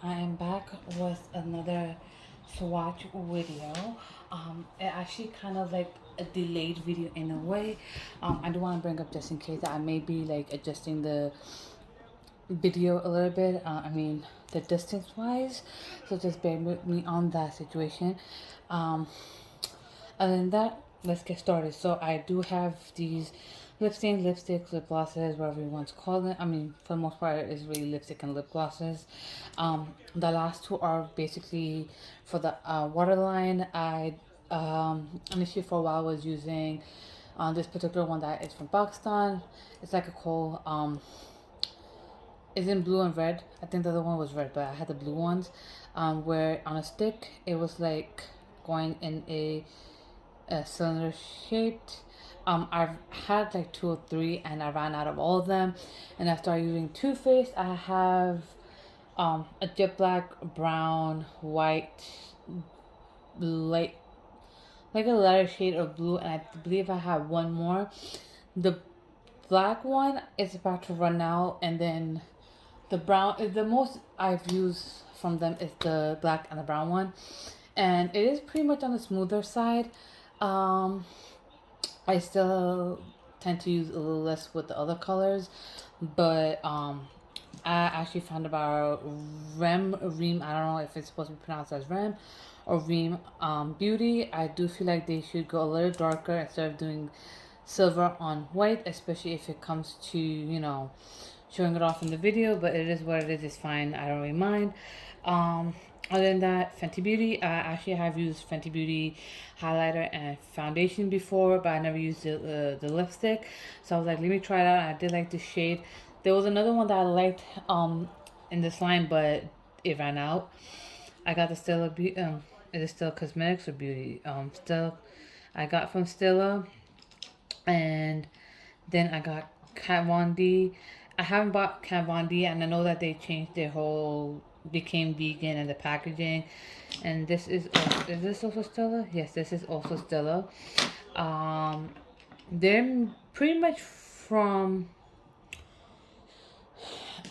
I am back with another swatch video. It actually kind of like a delayed video in a way. I do want to bring up just in case that I may be like adjusting the video a little bit. The distance wise, so just bear with me on that situation. Um, Other than that, let's get started. So I do have these lip stain, lipsticks, lip glosses, whatever you want to call them. For the most part, it's really lipstick and lip glosses. The last two are basically for the waterline. Initially for a while was using this particular one that is from Pakistan. It's like a coal. It's in blue and red. I think the other one was red, but I had the blue ones. Where on a stick, it was like going in a cylinder shaped. I've had like two or three and I ran out of all of them, and I started using Too Faced. I have a jet black, brown, white, light, like a lighter shade of blue, and I believe I have one more. The black one is about to run out, and then the brown is the most I've used from them is the black and the brown one, and it is pretty much on the smoother side. Um, I still tend to use a little less with the other colors, but I actually found about Reem. I don't know if it's supposed to be pronounced as Rem or Reem Beauty. I do feel like they should go a little darker instead of doing silver on white, especially if it comes to showing it off in the video. But it is what it is. It's fine. I don't really mind. Other than that, Fenty Beauty. I actually have used Fenty Beauty highlighter and foundation before, but I never used the lipstick. So I was like, let me try it out. I did like the shade. There was another one that I liked in this line, but it ran out. I got the Stella Beauty. Is it still cosmetics or beauty? Still, I got from Stella, and then I got Kat Von D. I haven't bought Kat Von D, and I know that they changed their whole, became vegan and the packaging. And this is this also Stella? Yes, this is also Stella. Um, they're pretty much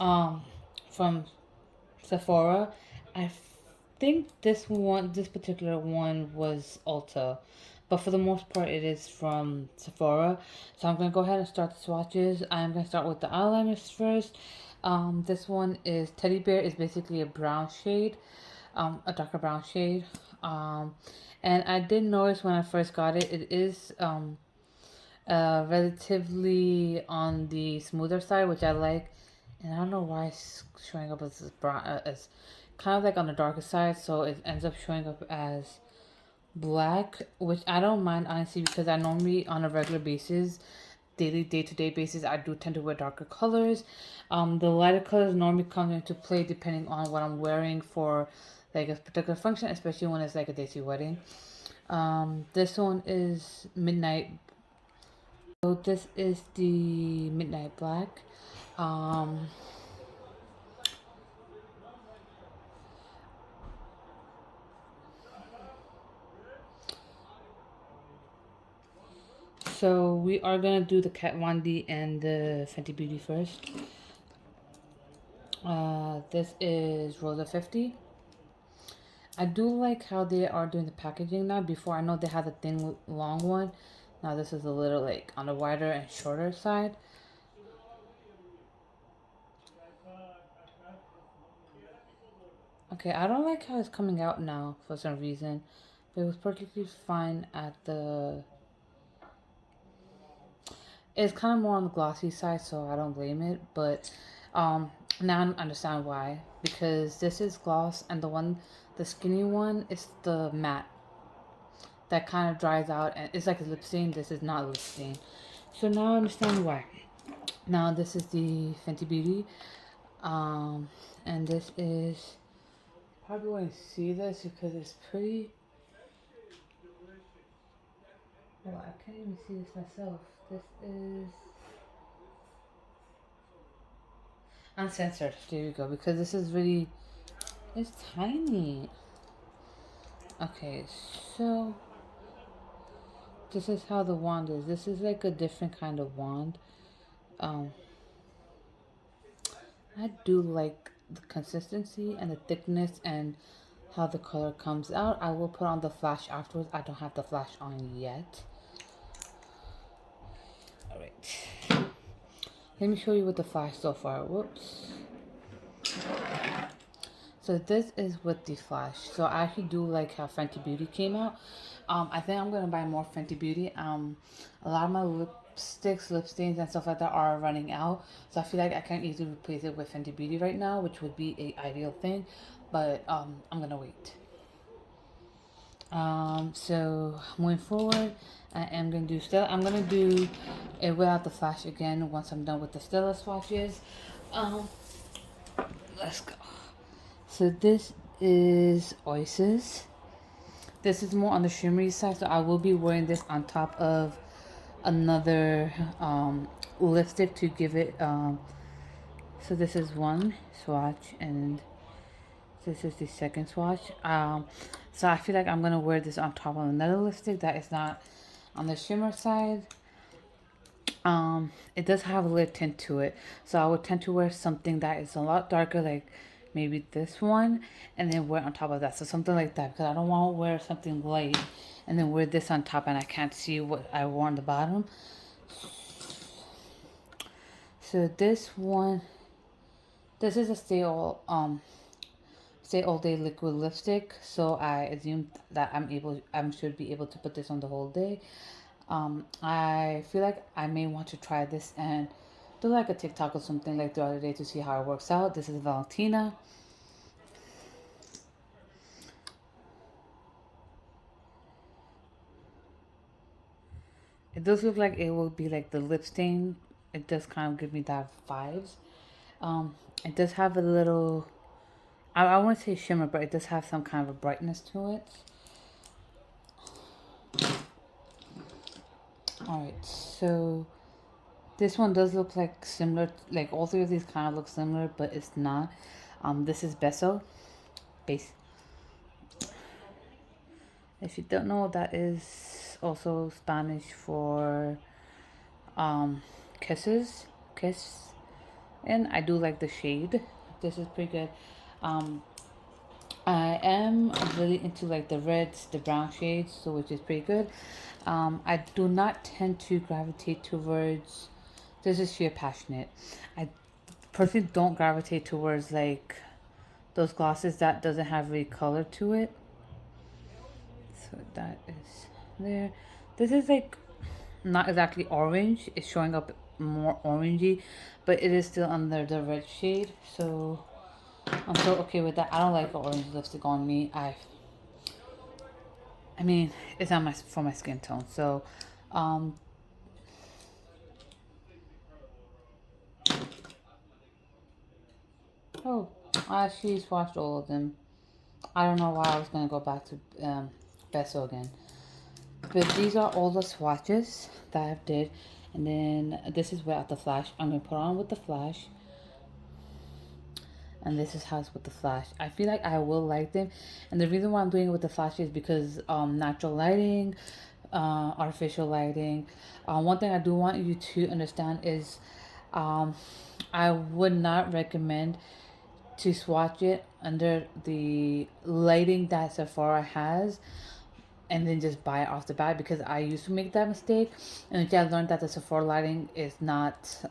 um from Sephora. I think this particular one was Ulta, but for the most part, it is from Sephora. So I'm gonna go ahead and start the swatches. I'm gonna start with the eyeliners first. This one is Teddy Bear. Is basically a brown shade, a darker brown shade. And I did notice when I first got it, it is relatively on the smoother side, which I like. And I don't know why it's showing up as brown, as kind of like on the darker side, so it ends up showing up as black, which I don't mind honestly, because I normally on a regular basis, daily day-to-day basis, I do tend to wear darker colors. The lighter colors normally come into play depending on what I'm wearing for like a particular function, especially when it's like a daisy wedding. This one is Midnight. So this is the Midnight Black. Um, so we are gonna do the Kat Von D and the Fenty Beauty first. This is Rosa 50. I do like how they are doing the packaging now. Before, I know they had the thin, long one. Now this is a little like on the wider and shorter side. Okay, I don't like how it's coming out now for some reason. But it was perfectly fine at the... It's kind of more on the glossy side, so I don't blame it. But now I understand why. Because this is gloss, and the skinny one, is the matte. That kind of dries out, and it's like a lip stain. This is not a lip stain. So now I understand why. Now this is the Fenty Beauty. And this is... Probably won't see this because it's pretty... Well, I can't even see this myself. This is... Uncensored. There you go. Because this is really... It's tiny. Okay, so... This is how the wand is. This is like a different kind of wand. I do like the consistency and the thickness and how the color comes out. I will put on the flash afterwards. I don't have the flash on yet. All right. Let me show you with the flash so far. Whoops. So this is with the flash. So I actually do like how Fenty Beauty came out. I think I'm gonna buy more Fenty Beauty. A lot of my lipsticks, lip stains, and stuff like that are running out. So I feel like I can easily replace it with Fenty Beauty right now, which would be a ideal thing. But I'm gonna wait. So moving forward, I am gonna do Stella. I'm gonna do it without the flash again once I'm done with the Stella swatches. Let's go. So this is Oasis. This is more on the shimmery side, so I will be wearing this on top of another lipstick to give it. So this is one swatch, and this is the second swatch. So I feel like I'm gonna wear this on top of another lipstick that is not on the shimmer side. It does have a lip tint to it, so I would tend to wear something that is a lot darker, like maybe this one, and then wear on top of that. So something like that, because I don't want to wear something light and then wear this on top and I can't see what I wore on the bottom. So this one, this is a stay all day liquid lipstick, so I assume that I should be able to put this on the whole day. I feel like I may want to try this and do like a TikTok or something like the other day to see how it works out. This is Valentina. It does look like it will be like the lip stain. It does kind of give me that vibes. It does have a little, I wouldn't say shimmer, but it does have some kind of a brightness to it. Alright, so this one does look like similar, like all three of these kind of look similar, but it's not. This is Beso. Base. If you don't know, that is also Spanish for kisses. Kiss. And I do like the shade. This is pretty good. I am really into like the reds, the brown shades, so which is pretty good. I do not tend to gravitate towards, this is sheer passionate. I personally don't gravitate towards like those glosses that doesn't have really color to it. So that is there. This is like not exactly orange. It's showing up more orangey, but it is still under the red shade. So I'm still okay with that. I don't like orange lipstick on me. I mean, it's not for my skin tone. So, oh, I actually swatched all of them. I don't know why I was gonna go back to Beso again. But these are all the swatches that I did, and then this is without the flash. I'm gonna put on with the flash. And this is how it's with the flash. I feel like I will like them, and the reason why I'm doing it with the flash is because natural lighting, artificial lighting. One thing I do want you to understand is I would not recommend to swatch it under the lighting that Sephora has and then just buy it off the bat, because I used to make that mistake, and I learned that the Sephora lighting is not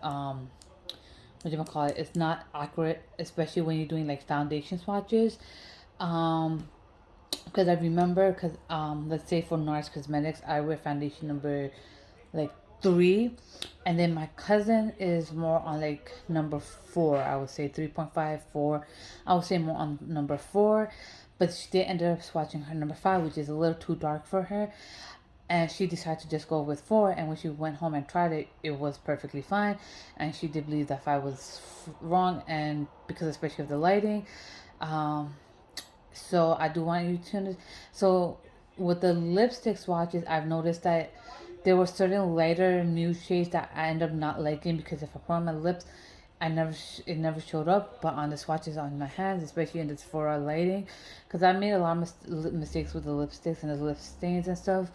it's not accurate, especially when you're doing like foundation swatches. Because I remember, because let's say for NARS Cosmetics, I wear foundation number like 3, and then my cousin is more on like number 4. I would say 3.5, 4. I would say more on number 4, but she ended up swatching her number 5, which is a little too dark for her. And she decided to just go with 4, and when she went home and tried it, it was perfectly fine. And she did believe that 5 was wrong, and because especially of the lighting. So I do want you to so with the lipstick swatches, I've noticed that there were certain lighter nude shades that I end up not liking, because if I put on my lips, it never showed up. But on the swatches on my hands, especially in the Sephora lighting, because I made a lot of mistakes with the lipsticks and the lip stains and stuff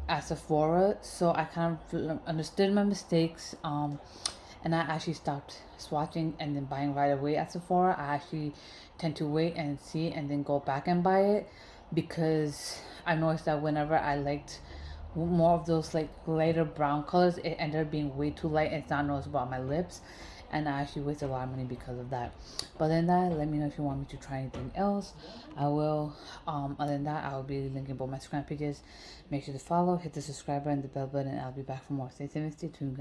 at Sephora, so I kind of understood my mistakes. and I actually stopped swatching and then buying right away at Sephora. I actually tend to wait and see and then go back and buy it, because I noticed that whenever I liked more of those like lighter brown colors, it ended up being way too light and it's not noticeable on my lips, and I actually wasted a lot of money because of that. But then that, let me know if you want me to try anything else. I will. Other than that, I will be linking both my Instagram pages. Make sure to follow, hit the subscribe button, the bell button, and I'll be back for more. Stay tuned, guys.